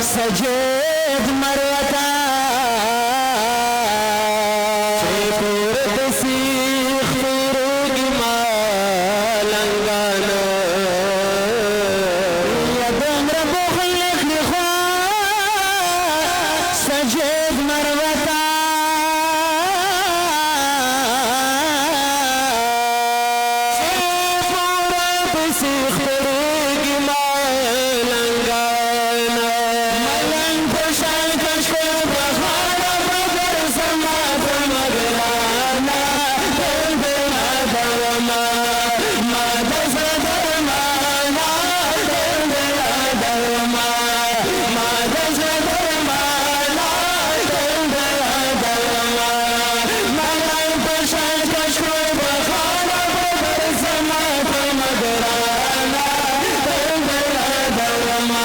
सजेद मरवता सीख की मालंगन सजेद मरवता सीख की मालंगन मलंग शान कशो बहाना मगर समा मगराना दरमा मादस दरमाना दरमा मादस दरमाना दरमा मलंग शान कशो बहाना मगर समा मगराना दरमा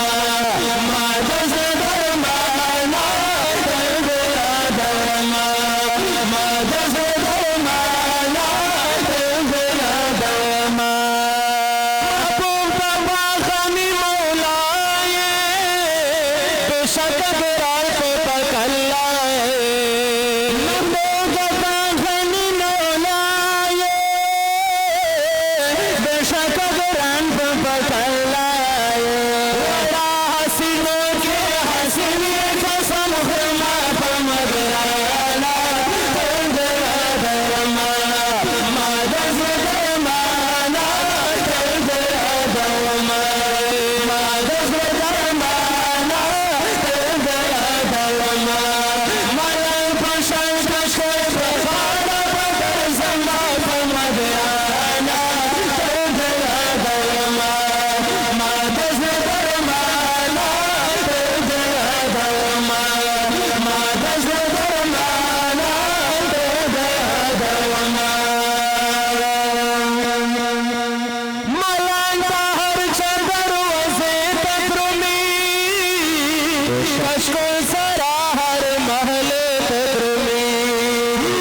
मादस दरमाना दरमा मादस दरमाना दरमा बाबा खानी मौलाए बेशक बिराल को पकड़ लाए बाबा खानी मौलाए बेशक बिराल को पकड़ लाए हसीनों के हसीने कसम खुमा मगराना दरमा मादस दरमाना दरमा मादस दरमाना दरमा मलंग पशान कशो बहाना मगर समा मगराना दरमा मादस दरमाना दरमा मादस दरमाना दरमा मलंग हर दरवाजे तकरुमी कशको सरा हर महले तकरुमी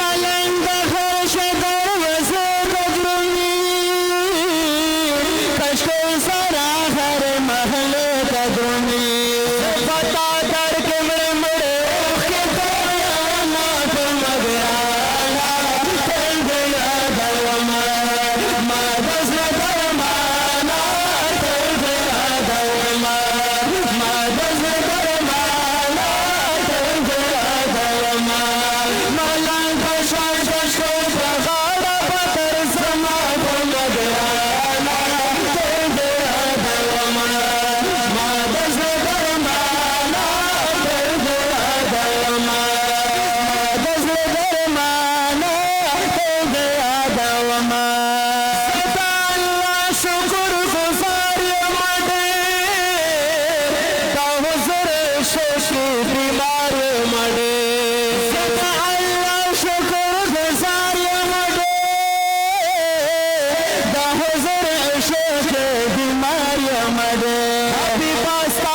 मलंग हर दरवाजे तकरुमी कशको सरा हर महले तकरुमी पता कर के मेरे मुड़े के ना मगराना दरमा मादस दरमाना दरमा मादस दरमाना दरमा मलंग शान कशो बहाना पतर समा मगराना दरमा मादस दरमाना दरमा मादस दरमाना दरमा सदा अल्लाह शुक्र गुजार मडे हुज़ूर शोशी बीमार मडे सदा अल्लाह शुक्र गुजार मडे हुज़ूर शोशी बीमार मडे अभी पास्ता